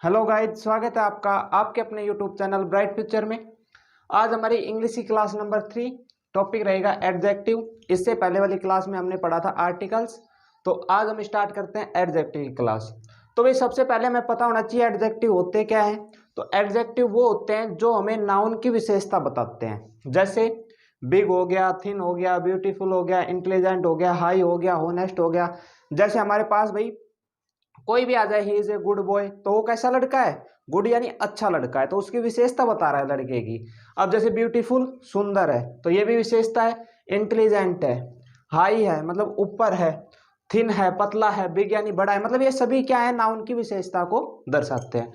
Hello guys, स्वागत है आपका आपके अपने यूट्यूब चैनल ब्राइट फ्यूचर में। आज हमारी इंग्लिश की क्लास नंबर 3 टॉपिक रहेगा एडजेक्टिव। इससे पहले वाली क्लास में हमने पढ़ा था आर्टिकल्स, तो आज हम स्टार्ट करते हैं एडजेक्टिव की क्लास। तो भाई सबसे पहले हमें पता होना चाहिए एडजेक्टिव होते क्या हैं। तो एडजेक्टिव वो होते हैं जो हमें नाउन की विशेषता बताते हैं, जैसे बिग हो गया, थिन हो गया, ब्यूटीफुल हो गया, इंटेलिजेंट हो गया, हाई हो गया, होनेस्ट हो गया। जैसे हमारे पास भाई कोई भी आ जाए, he is a good boy, तो वो कैसा लड़का है? गुड यानी अच्छा लड़का है, तो उसकी विशेषता बता रहा है लड़के की। अब जैसे ब्यूटीफुल सुंदर है, तो ये भी विशेषता है। इंटेलिजेंट है, हाई है मतलब ऊपर है, थिन है पतला है, बिग यानी बड़ा है, मतलब ये सभी क्या है? नाउन की विशेषता को दर्शाते हैं।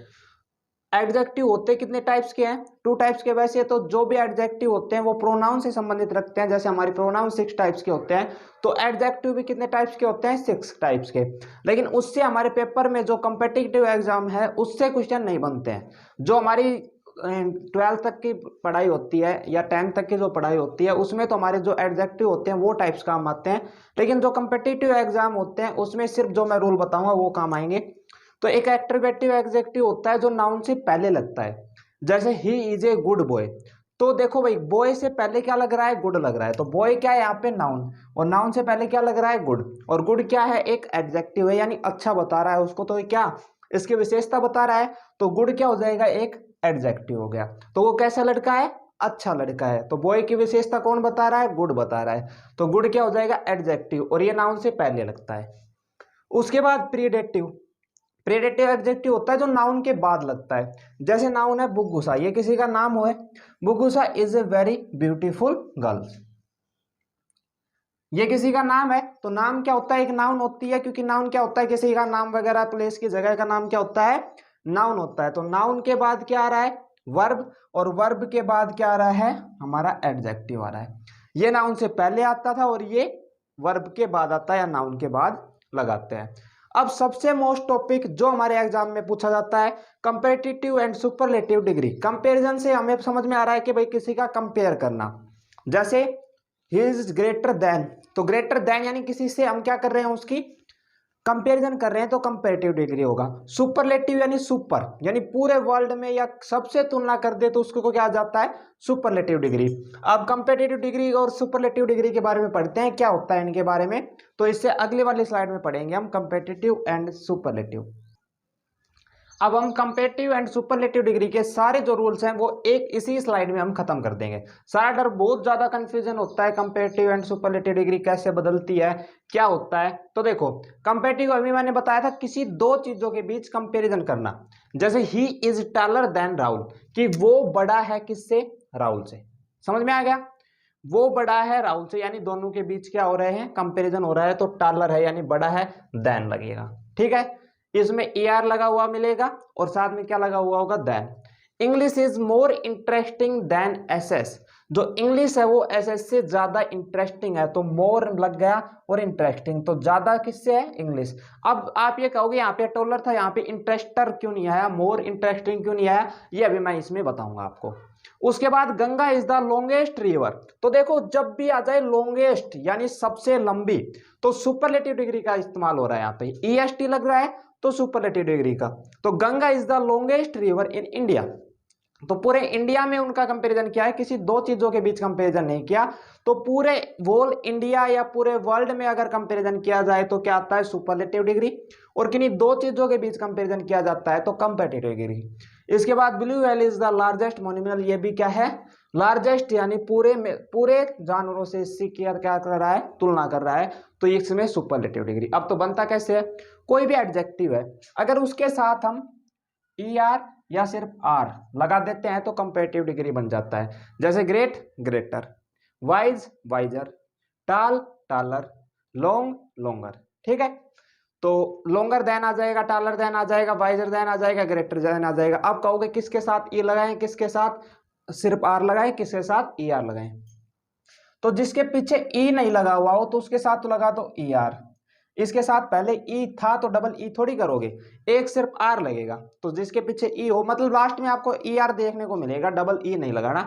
एडजेक्टिव होते कितने टाइप्स के हैं? 2 टाइप्स के। वैसे तो जो भी एडजेक्टिव होते हैं वो प्रोनाउन से संबंधित रखते हैं, जैसे हमारे प्रोनाउन 6 टाइप्स के होते हैं, तो एडजेक्टिव भी कितने टाइप्स के होते हैं? 6 टाइप्स के। लेकिन उससे हमारे पेपर में जो कम्पिटिटिव एग्जाम है उससे क्वेश्चन नहीं बनते हैं। जो हमारी 12th तक की पढ़ाई होती है या 10th तक की जो पढ़ाई होती है उसमें तो हमारे जो एडजेक्टिव होते हैं वो टाइप्स काम आते हैं, लेकिन जो कम्पिटिटिव एग्जाम होते हैं उसमें सिर्फ जो मैं रूल बताऊंगा वो काम आएंगे। तो एक एट्रिब्यूटिव एडजेक्टिव होता है जो नाउन से पहले लगता है, जैसे he is a good boy. तो देखो भाई, बॉय से पहले क्या लग रहा है? गुड लग रहा है, तो बॉय क्या है यहाँ पे? नाउन। और नाउन से पहले क्या लग रहा है? गुड। और गुड क्या है? एक एडजेक्टिव है, यानी अच्छा बता रहा है उसको, तो क्या इसकी विशेषता बता रहा है, तो गुड क्या हो जाएगा? एक एडजेक्टिव हो गया। तो वो कैसा लड़का है? अच्छा लड़का है। तो बॉय की विशेषता कौन बता रहा है? गुड बता रहा है, तो गुड क्या हो जाएगा? एडजेक्टिव, और ये नाउन से पहले लगता है। उसके बाद प्रीडेटिव। प्रेडेटिव एडजेक्टिव होता है जो नाउन के बाद लगता है, जैसे नाउन है बुगुसा, ये किसी का नाम हो है, Bugusa is a very beautiful girl, ये किसी का नाम है। तो नाम क्या होता है? एक नाउन होती है, क्योंकि नाउन क्या होता है? किसी का नाम वगैरह, प्लेस की जगह का नाम क्या होता है? नाउन होता है। तो नाउन के बाद क्या आ रहा है? वर्ब, और वर्ब के बाद क्या आ रहा है? हमारा एडजेक्टिव आ रहा है। ये नाउन से पहले आता था और ये वर्ब के बाद आता है या नाउन के बाद लगाते हैं। अब सबसे मोस्ट टॉपिक जो हमारे एग्जाम में पूछा जाता है, competitive and superlative degree. Comparison से हमें समझ में आ रहा है कि भाई किसी का कंपेयर करना, जैसे ही इज ग्रेटर देन, तो ग्रेटर देन यानी किसी से हम क्या कर रहे हैं? उसकी कंपैरिजन कर रहे हैं, तो कंपैरेटिव डिग्री होगा। सुपरलेटिव यानी सुपर, यानी पूरे वर्ल्ड में या सबसे तुलना कर दे तो उसको क्या आ जाता है? Superlative degree. अब कंपेटिटिव डिग्री और सुपरलेटिव डिग्री के बारे में पढ़ते हैं, क्या होता है इनके बारे में, तो इससे अगले वाली स्लाइड में पढ़ेंगे हम कंपेटिटिव एंड सुपरलेटिव। अब हम कंपेटिटिव एंड सुपरलेटिव डिग्री के सारे जो रूल्स हैं वो एक इसी स्लाइड में हम खत्म कर देंगे। सारा डर, बहुत ज्यादा कंफ्यूजन होता है कंपेटिटिव एंड सुपरलेटिव डिग्री कैसे बदलती है, क्या होता है। तो देखो, कंपेटिटिव अभी मैंने बताया था किसी दो चीजों के बीच कंपेरिजन करना, जैसे he is taller than Rahul, कि वो बड़ा है किससे? राहुल से। समझ में आ गया? वो बड़ा है राहुल से, यानी दोनों के बीच क्या हो रहे हैं? कंपेरिजन हो रहा है, तो टॉलर है यानी बड़ा है, देन लगेगा। ठीक है, इसमें ए आर लगा हुआ मिलेगा और साथ में क्या लगा हुआ होगा? Then. English is more interesting than S S, जो इंग्लिश है वो एस एस से ज्यादा इंटरेस्टिंग है, तो मोर लग गया और इंटरेस्टिंग, तो ज्यादा किससे है? इंग्लिश। अब आप ये कहोगे यहाँ पे टॉलर था, यहाँ पे इंटरेस्टर क्यों नहीं आया, मोर इंटरेस्टिंग क्यों नहीं आया, ये अभी मैं इसमें बताऊंगा आपको। उसके बाद Ganga is the longest river, तो देखो जब भी आ जाए लॉन्गेस्ट यानी सबसे लंबी, तो सुपरलेटिव डिग्री का इस्तेमाल हो रहा है। यहाँ पे ई एस टी लग रहा है तो सुपरलेटिव डिग्री का। तो Ganga is the longest river in India, तो पूरे इंडिया में उनका कंपैरिजन किया है, किसी दो चीजों के बीच कंपैरिजन नहीं किया। तो पूरे होल इंडिया या पूरे वर्ल्ड में अगर कंपैरिजन किया जाए तो क्या आता है? Superlative degree. और किन्हीं दो चीजों के बीच कंपैरिजन किया जाता है तो कंपेटिटिव डिग्री। इसके बाद blue whale is the largest monument, ये भी क्या है? लार्जेस्ट, यानी पूरे में पूरे जानवरों से इसकी क्या क्या कर रहा है? तुलना कर रहा है, तो इसमें सुपरलेटिव डिग्री। अब तो बनता कैसे है? कोई भी एडजेक्टिव है अगर उसके साथ हम ई आर या सिर्फ आर लगा देते हैं तो कंपेरेटिव डिग्री बन जाता है, जैसे ग्रेट ग्रेटर, वाइज वाइजर, टाल टालर, लॉन्ग लॉन्गर। ठीक है, तो लॉन्गर देन आ जाएगा, टालर देन आ जाएगा, वाइजर देन आ जाएगा, ग्रेटर देन आ जाएगा। अब कहोगे किसके साथ ई लगाएं, किसके साथ सिर्फ आर लगाएं, किसके साथ ई आर लगाएं, तो जिसके पीछे ई नहीं लगा हुआ हो तो उसके साथ तो लगा दो ई आर। इसके साथ पहले ई था तो डबल ई थोड़ी करोगे, एक सिर्फ आर लगेगा, तो जिसके पीछे ई हो मतलब लास्ट में आपको ई आर देखने को मिलेगा, डबल ई नहीं लगाना।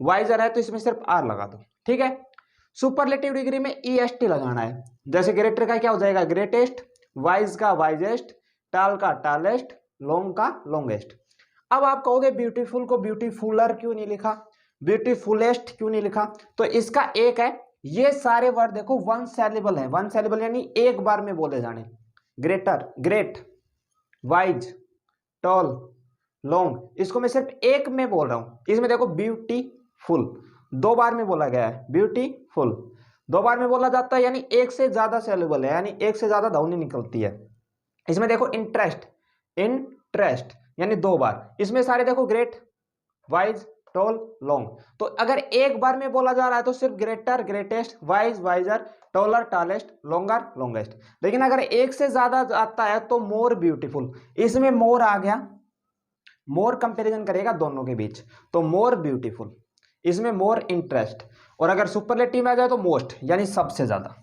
वाइजर है तो इसमें सिर्फ आर लगा दो। ठीक है, सुपरलेटिव डिग्री में ई एस टी लगाना है, जैसे ग्रेटर का क्या हो जाएगा? ग्रेटेस्ट, वाइज का वाइजेस्ट, टाल का टालेस्ट, लॉन्ग का लॉन्गेस्ट। अब आप कहोगे ब्यूटीफुल को ब्यूटीफुलर क्यों नहीं लिखा, ब्यूटीफुलेस्ट क्यों नहीं लिखा, तो इसका एक है, ये सारे वर्ड देखो वन सेलेबल है, वन सेलेबल यानी एक बार में बोले जाने। Greater, great, wise, tall, long, इसको मैं सिर्फ एक में बोल रहा हूं। इसमें देखो ब्यूटीफुल दो बार में बोला गया है, ब्यूटीफुल दो बार में बोला जाता है, यानी एक से ज्यादा सेलेबल है, यानी एक से ज्यादा ध्वनि निकलती है। इसमें देखो इंटरेस्ट, इंटरेस्ट यानी दो बार। इसमें सारे देखो ग्रेट, वाइज, टॉल, लॉन्ग। तो अगर एक बार में बोला जा रहा है तो सिर्फ greater, greatest, wise, wiser, taller, tallest, longer, longest. लेकिन अगर एक से ज्यादा आता है तो मोर ब्यूटीफुल, इसमें मोर आ गया, मोर कंपैरिजन करेगा दोनों के बीच, तो मोर ब्यूटीफुल, इसमें मोर इंटरेस्ट। और अगर सुपरलेटिव में आ जाए तो मोस्ट यानी सबसे ज्यादा।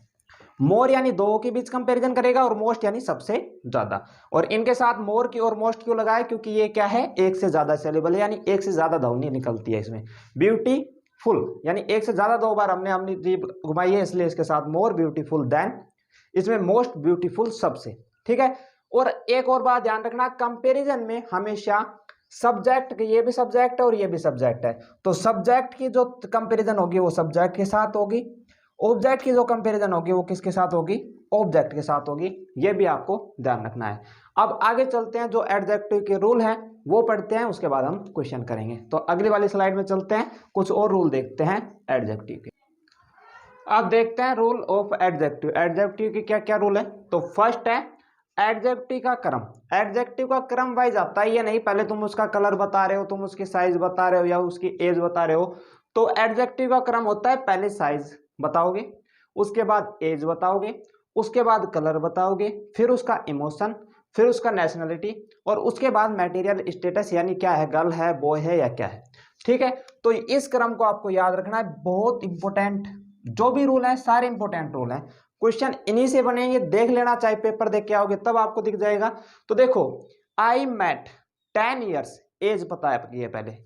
मोर यानी दो के बीच कंपैरिजन करेगा और मोस्ट यानी सबसे ज्यादा। और इनके साथ मोर की और मोस्ट क्यों लगाया, क्योंकि ये क्या है, एक से ज्यादा सिलेबल है, यानी एक से ज्यादा ध्वनि निकलती है इसमें। ब्यूटीफुल यानी एक से ज्यादा दो बार हमने अपनी जीभ घुमाई है, इसलिए इसके साथ मोर ब्यूटीफुल देन, इसमें मोस्ट ब्यूटीफुल सबसे। ठीक है। और एक और बात ध्यान रखना, कंपेरिजन में हमेशा सब्जेक्ट, ये भी सब्जेक्ट है और ये भी सब्जेक्ट है, तो सब्जेक्ट की जो कंपेरिजन होगी वो सब्जेक्ट के साथ होगी, ऑब्जेक्ट की जो कंपैरिजन होगी वो किसके साथ होगी, ऑब्जेक्ट के साथ होगी। ये भी आपको ध्यान रखना है। अब आगे चलते हैं, जो एडजेक्टिव के रूल हैं वो पढ़ते हैं, उसके बाद हम क्वेश्चन करेंगे। तो अगली वाली स्लाइड में चलते हैं, कुछ और रूल देखते हैं एडजेक्टिव के। अब देखते हैं रूल ऑफ एडजेक्टिव। एडजेक्टिव के क्या क्या रूल है। तो फर्स्ट है एडजेक्टिव का क्रम। एडजेक्टिव का क्रम वाइज आता है, ये नहीं पहले तुम उसका कलर बता रहे हो, तुम उसकी साइज बता रहे हो या उसकी एज बता रहे हो। तो एडजेक्टिव का क्रम होता है, पहले साइज बताओगे, उसके बाद एज बताओगे, उसके बाद कलर बताओगे, फिर उसका इमोशन, फिर उसका नेशनलिटी, और उसके बाद मटेरियल स्टेटस, यानी क्या है, गर्ल है, बॉय है या क्या है। ठीक है। तो इस क्रम को आपको याद रखना है, बहुत इंपॉर्टेंट। जो भी रूल है सारे इंपॉर्टेंट रूल हैं, क्वेश्चन इन्हीं से बनेंगे, देख लेना, चाहे पेपर देख के आओगे तब आपको दिख जाएगा। तो देखो, आई मेट 10 ईयर्स, एज बताया पहले,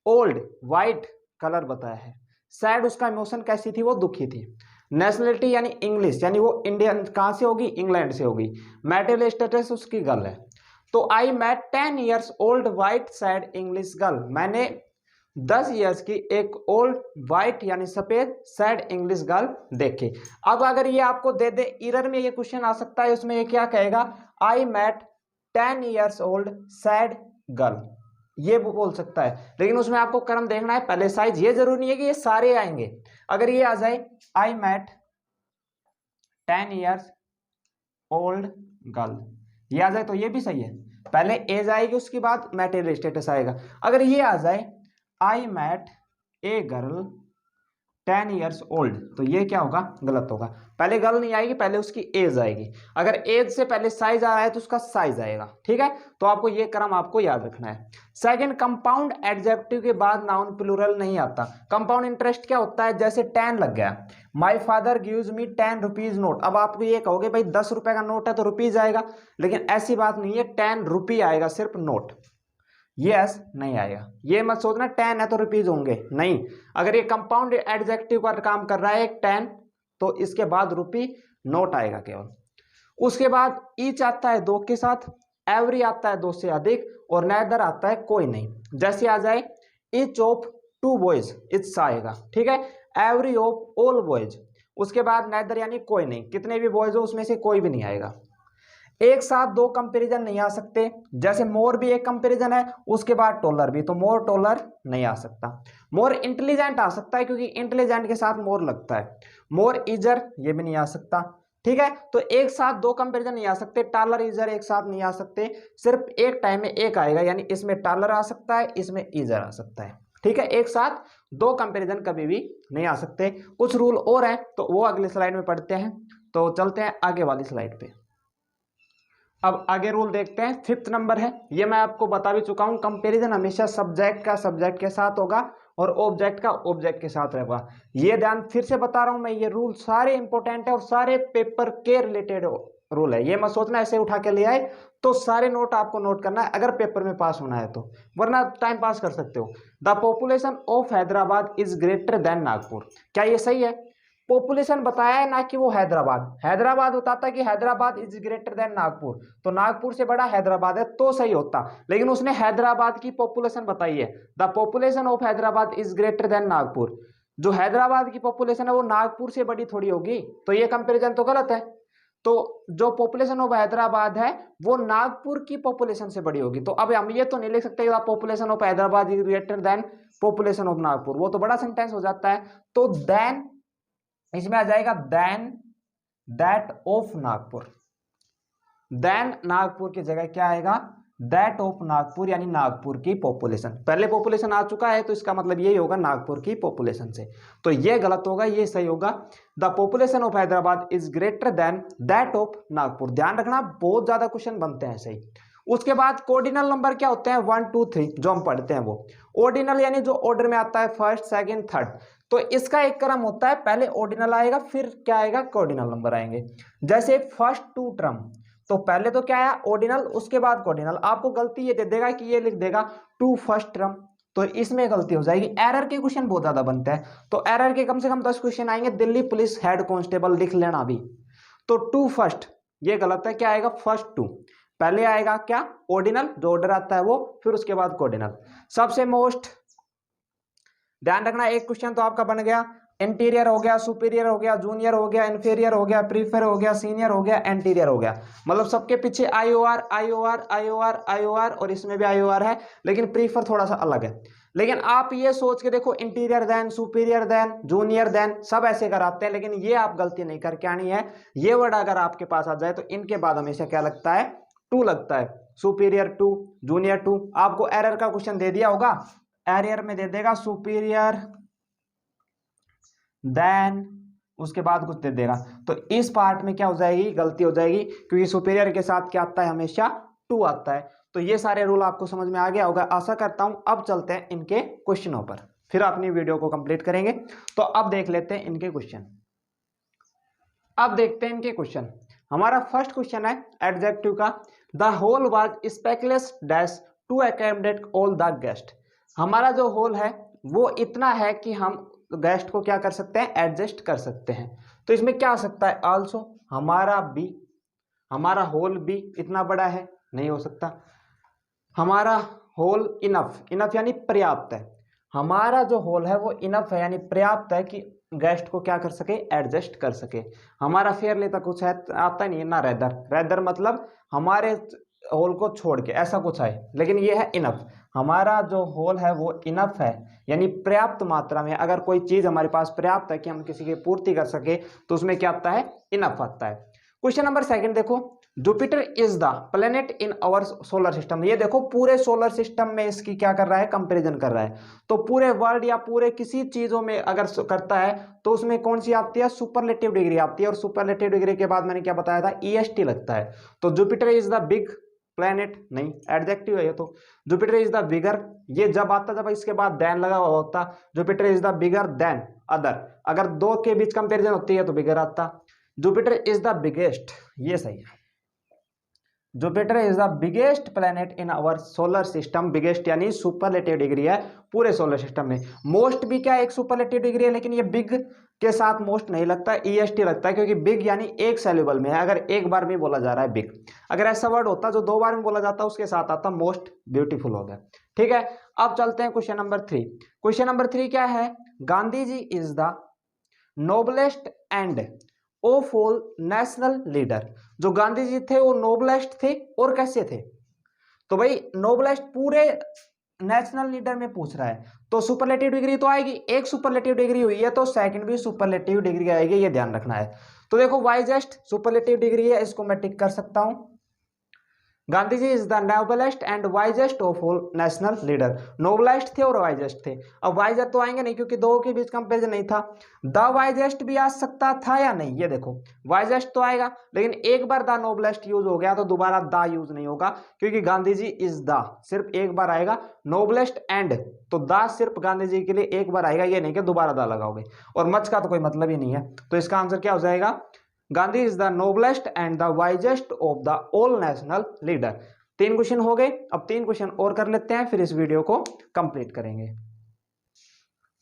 ओल्ड वाइट कलर बताया है, सैड उसका इमोशन कैसी थी, वो दुखी थी, नेशनलिटी यानी इंग्लिश, यानी वो इंडियन कहां से होगी, इंग्लैंड से होगी, मैरिटल स्टेटस उसकी गर्ल है। तो I met 10 years old white sad English girl, मैंने 10 ईयर्स की एक ओल्ड वाइट यानी सफेद सैड इंग्लिश गर्ल देखे। अब अगर ये आपको दे दे, एरर में ये क्वेश्चन आ सकता है, उसमें ये क्या कहेगा, I met 10 years old sad girl, ये बोल सकता है। लेकिन उसमें आपको क्रम देखना है, पहले साइज, ये जरूरी नहीं है कि ये सारे आएंगे। अगर ये आ जाए I met 10 years old girl, ये आ जाए तो ये भी सही है, पहले एज आएगी उसके बाद मैटेरियल स्टेटस आएगा। अगर ये आ जाए I met a girl 10 years old, तो ये क्या होगा, गलत होगा, पहले गर्ल नहीं आएगी, पहले उसकी एज आएगी। अगर एज से पहले साइज आ रहा है तो उसका साइज आएगा। ठीक है। तो आपको ये क्रम आपको याद रखना है। सेकंड, कंपाउंड एडजेक्टिव के बाद नाउन प्लूरल नहीं आता। कंपाउंड इंटरेस्ट क्या होता है, जैसे 10 लग गया, my father gives me 10 rupees note. अब आप ये कहोगे भाई 10 रुपए का नोट है तो रुपीज आएगा, लेकिन ऐसी बात नहीं है, 10 रुपी आएगा, सिर्फ नोट, यस नहीं आएगा। ये मत सोचना 10 है तो रुपीज होंगे, नहीं। अगर ये कंपाउंड एडजेक्टिव का काम कर रहा है 10, तो इसके बाद रुपी नोट आएगा केवल। उसके बाद ईच आता है 2 के साथ, एवरी आता है 2 से अधिक, और नेदर आता है कोई नहीं। जैसे आ जाए ईच ऑफ 2 बॉयज, इट्स आएगा। ठीक है। एवरी ऑफ ऑल बॉयज, उसके बाद नेदर यानी कोई नहीं, कितने भी बॉयज हो उसमें से कोई भी नहीं आएगा। एक साथ 2 कंपैरिजन नहीं आ सकते, जैसे मोर भी एक कंपैरिजन है, उसके बाद टॉलर भी, तो मोर टॉलर नहीं आ सकता। मोर इंटेलिजेंट आ सकता है, क्योंकि इंटेलिजेंट के साथ मोर लगता है। मोर इजर ये भी नहीं आ सकता। ठीक है। तो एक साथ 2 कंपैरिजन नहीं आ सकते, टालर इजर एक साथ नहीं आ सकते, सिर्फ एक टाइम में एक आएगा, यानी इसमें टालर आ सकता है, इसमें इजर आ सकता है। ठीक है। एक साथ 2 कंपैरिजन कभी भी नहीं आ सकते। कुछ रूल और हैं तो वो अगली स्लाइड में पढ़ते हैं। तो चलते हैं आगे वाली स्लाइड पे। अब आगे रूल देखते हैं, 5th नंबर है, ये मैं आपको बता भी चुका हूं, कंपैरिजन हमेशा सब्जेक्ट का सब्जेक्ट के साथ होगा और ऑब्जेक्ट का ऑब्जेक्ट के साथ रहेगा। ये ध्यान फिर से बता रहा हूं मैं, ये रूल सारे इंपॉर्टेंट है और सारे पेपर के रिलेटेड रूल है। ये मत सोचना ऐसे उठा के ले आए, तो सारे नोट आपको नोट करना है अगर पेपर में पास होना है तो, वरना टाइम पास कर सकते हो। The population of Hyderabad is greater than Nagpur, क्या ये सही है? पॉपुलेशन बताया है, ना कि वो हैदराबाद। हैदराबाद बताता कि Hyderabad is greater than Nagpur, तो नागपुर से बड़ा हैदराबाद है तो सही होता, लेकिन उसने हैदराबाद की पॉपुलेशन बताई है, the population of Hyderabad is greater than Nagpur. जो हैदराबाद की पॉपुलेशन है वो नागपुर से बड़ी थोड़ी होगी, तो ये कंपैरिजन तो गलत है। तो जो पॉपुलेशन ऑफ हैदराबाद है वो नागपुर की पॉपुलेशन से बड़ी होगी। तो अब हम ये तो नहीं लिख सकते the population of Hyderabad is greater than population of Nagpur, वो तो बड़ा सेंटेंस हो जाता है। तो देन इसमें आ जाएगा than that of Nagpur. Then Nagpur की जगह क्या आएगा, दैट ऑफ नागपुर, यानी नागपुर की पॉपुलेशन। पहले पॉपुलेशन आ चुका है तो इसका मतलब यही होगा नागपुर की पॉपुलेशन से, तो ये गलत होगा, ये सही होगा। The population of Hyderabad is greater than that of Nagpur. ध्यान रखना बहुत ज्यादा क्वेश्चन बनते हैं सही। उसके बाद कोऑर्डिनल नंबर क्या होते हैं, 1 2 3 जो हम पढ़ते हैं वो ऑर्डिनल, यानी जो ऑर्डर में आता है फर्स्ट सेकंड थर्ड। तो इसका एक क्रम होता है, पहले ऑर्डिनल आएगा फिर क्या आएगा, कोऑर्डिनल नंबर आएंगे। जैसे फर्स्ट 2 टर्म, तो पहले तो क्या आया ऑर्डिनल, उसके बाद कोऑर्डिनल। आपको गलती ये दे देगा कि ये लिख देगा 2 फर्स्ट टर्म, तो इसमें गलती हो जाएगी। एरर के क्वेश्चन बहुत ज्यादा बनते हैं, तो एरर के कम से कम 10 क्वेश्चन आएंगे। दिल्ली पुलिस हेड कांस्टेबल लिख लेना अभी। तो 2 फर्स्ट, ये गलत है, क्या आएगा फर्स्ट 2, पहले आएगा क्या ऑर्डिनल, जो ऑर्डर आता है वो, फिर उसके बाद कोऑर्डिनल। सबसे मोस्ट ध्यान रखना, एक क्वेश्चन तो आपका बन गया, इंटीरियर हो गया, सुपीरियर हो गया, जूनियर हो गया, इंफीरियर हो गया, प्रीफर हो गया, सीनियर हो गया, एंटीरियर हो गया। मतलब सबके पीछे आईओआर आईओआर आईओआर आईओआर, और इसमें भी आईओआर है, लेकिन प्रीफर थोड़ा सा अलग है। लेकिन आप ये सोच के देखो interior than, superior than, junior than, सब ऐसे कराते हैं, लेकिन ये आप गलती नहीं करके आनी है। ये वर्ड अगर आपके पास आ जाए तो इनके बाद हमेशा क्या लगता है, 2 लगता है, सुपीरियर 2, जूनियर 2। आपको एरर का क्वेश्चन दे दिया होगा, एरियर में दे देगा सुपीरियर देन, उसके बाद कुछ दे देगा, तो इस पार्ट में क्या हो जाएगी, गलती हो जाएगी, क्योंकि सुपीरियर के साथ क्या आता है, हमेशा 2 आता है। तो ये सारे रूल आपको समझ में आ गया होगा, आशा करता हूं। अब चलते हैं इनके क्वेश्चनों पर, फिर अपनी वीडियो को कंप्लीट करेंगे। तो अब देख लेते हैं इनके क्वेश्चन। अब देखते हैं इनके क्वेश्चन। हमारा फर्स्ट क्वेश्चन है एडजेक्टिव का, the hall was speckless dash to accommodate all the guest. हमारा जो होल है वो इतना है कि हम गेस्ट को क्या कर सकते हैं, एडजस्ट कर सकते हैं। तो इसमें क्या आ सकता है, आल्सो, हमारा बी, हमारा होल भी इतना बड़ा है, नहीं हो सकता। हमारा होल इनफ, इनफ यानी पर्याप्त है, हमारा जो होल है वो इनफ है यानी पर्याप्त है कि गेस्ट को क्या कर सके, एडजस्ट कर सके। हमारा फेयरली तक कुछ है आता नहीं है ना, रेदर, रेदर मतलब हमारे होल को छोड़ के ऐसा कुछ है, लेकिन ये है इनफ। हमारा जो होल है वो इनफ है यानी पर्याप्त मात्रा में, अगर कोई चीज हमारे पास पर्याप्त है कि हम किसी की पूर्ति कर सके तो उसमें क्या आता है, इनफ आता है। क्वेश्चन नंबर 2 देखो, Jupiter is the planet in our solar system. ये देखो पूरे सोलर सिस्टम में इसकी क्या कर रहा है, कंपैरिजन कर रहा है। तो पूरे वर्ल्ड या पूरे किसी चीजों में अगर करता है तो उसमें कौन सी आती है, सुपरलेटिव डिग्री आती है, और सुपरलेटिव डिग्री के बाद मैंने क्या बताया था, ईएसटी लगता है। तो Jupiter is the big planet, नहीं एडजेक्टिव है ये तो। जुपिटर इज द बिगर, ये जब आता जब इसके बाद देन लगा हुआ होता, Jupiter is the bigger than other, अगर दो के बीच कंपैरिजन होती है तो बिगर आता। जुपिटर इज द बिगेस्ट, ये सही है, Jupiter is the biggest planet in our solar system. Biggest यानी सुपरलेटिव डिग्री है पूरे सोलर सिस्टम में। मोस्ट भी क्या एक सुपरलेटिव डिग्री है, लेकिन ये बिग के साथ मोस्ट नहीं लगता, ईएसटी लगता है, क्योंकि बिग यानी एक सेलेबल में है, अगर एक बार में बोला जा रहा है बिग। अगर ऐसा वर्ड होता जो 2 बार में बोला जाता उसके साथ आता मोस्ट, ब्यूटीफुल हो गया। ठीक है, अब चलते हैं क्वेश्चन नंबर 3। क्वेश्चन नंबर 3 क्या है, Gandhi ji is the noblest and of all national leader. जो गांधी जी थे वो नोबलेस्ट थे, और कैसे थे, तो भाई नोबलेस्ट पूरे नेशनल लीडर में पूछ रहा है, तो सुपरलेटिव डिग्री तो आएगी, एक सुपरलेटिव डिग्री हुई है तो सेकंड भी सुपरलेटिव डिग्री आएगी, ये ध्यान रखना है। तो देखो वाइजेस्ट सुपरलेटिव डिग्री है, इसको मैं टिक कर सकता हूं। Gandhi ji is the noblest and wisest of all national leader. Noblest थे और वाइजेस्ट थे। अब वाइजर तो आएंगे नहीं क्योंकि दो के बीच कंपेरिजन नहीं था। द वाइजेस्ट भी आ सकता था या नहीं, ये देखो वाइजेस्ट तो आएगा, लेकिन एक बार द नोबलेस्ट यूज हो गया तो दोबारा द यूज नहीं होगा, क्योंकि गांधी जी इज द सिर्फ एक बार आएगा। नोबलेस्ट एंड तो द सिर्फ गांधी जी के लिए एक बार आएगा, ये नहीं कि दोबारा द लगाओगे, और मच का तो कोई मतलब ही नहीं है। तो इसका आंसर क्या हो जाएगा, Gandhi is the noblest and the wisest of the all national leader. 3 question हो गए, अब 3 क्वेश्चन और कर लेते हैं, फिर इस वीडियो को कंप्लीट करेंगे।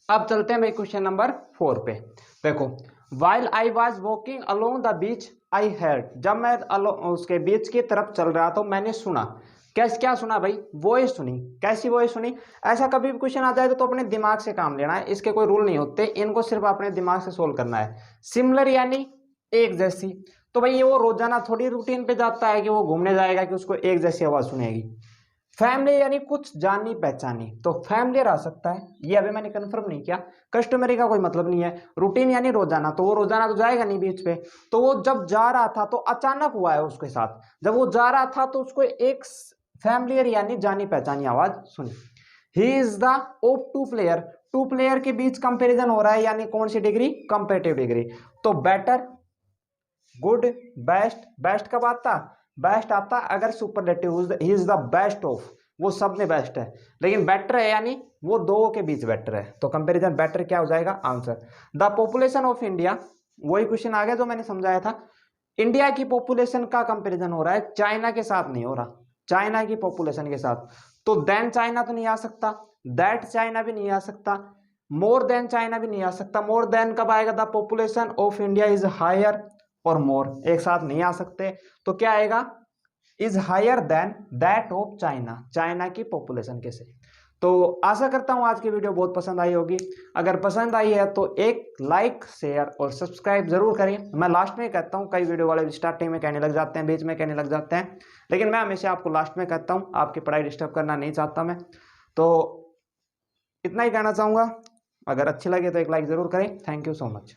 अब चलते हैं भाई क्वेश्चन नंबर 4 पे। देखो while I was walking along the beach I heard, जब मैं उसके बीच की तरफ चल रहा तो मैंने सुना। कैसे, क्या सुना भाई? वॉइस सुनी। कैसी वॉइस सुनी? ऐसा कभी भी क्वेश्चन आ जाए तो अपने दिमाग से काम लेना है, इसके कोई रूल नहीं होते, इनको सिर्फ अपने दिमाग से सोल्व करना है। सिमिलर यानी एक जैसी, तो भाई ये वो रोजाना थोड़ी रूटीन पे जाता है कि वो घूमने जाएगा कि उसको एक जैसी आवाज सुनेगी। फैमिली यानी कुछ जानी पहचानी, तो फैमिलियर आ सकता है, ये अभी मैंने कंफर्म नहीं किया। कस्टमरी का कोई मतलब नहीं है। रूटीन यानी रोजाना, तो वो रोजाना तो जाएगा नहीं बीच पे, तो वो जब जा रहा था तो अचानक हुआ है उसके साथ, जब वो जा रहा था तो उसको एक फैमिलियर यानी जानी पहचानी आवाज सुनी। He is the of two player, two player के बीच कंपेरिजन हो रहा है, यानी कौन सी डिग्री? Comparative degree. तो बेटर, गुड, बेस्ट, बेस्ट कब आता? बेस्ट आता अगर superlative, he is the best of, वो सब में बेस्ट है, लेकिन बेटर है यानी वो दो के बीच बेटर है, तो कंपैरिजन बेटर क्या हो जाएगा? Answer. The population of India, वही क्वेश्चन आ गया जो मैंने समझाया था। इंडिया की पॉपुलेशन का कंपैरिजन हो रहा है, चाइना के साथ नहीं हो रहा, चाइना की पॉपुलेशन के साथ। तो देन चाइना तो नहीं आ सकता, दैट चाइना भी नहीं आ सकता, मोर देन चाइना भी नहीं आ सकता। मोर देन कब आएगा? The population of India is higher और मोर एक साथ नहीं आ सकते, तो क्या आएगा? Is higher than that of China, China की पॉपुलेशन के से। तो आशा करता हूं आज की वीडियो बहुत पसंद आई होगी। अगर पसंद आई है तो एक लाइक, शेयर और सब्सक्राइब जरूर करें। मैं लास्ट में कहता हूं, कई वीडियो वाले स्टार्टिंग में कहने लग जाते हैं, बीच में कहने लग जाते हैं, लेकिन मैं हमेशा आपको लास्ट में कहता हूं, आपकी पढ़ाई डिस्टर्ब करना नहीं चाहता मैं। तो इतना ही कहना चाहूंगा। अगर अच्छी लगे तो एक लाइक जरूर करें। Thank you so much.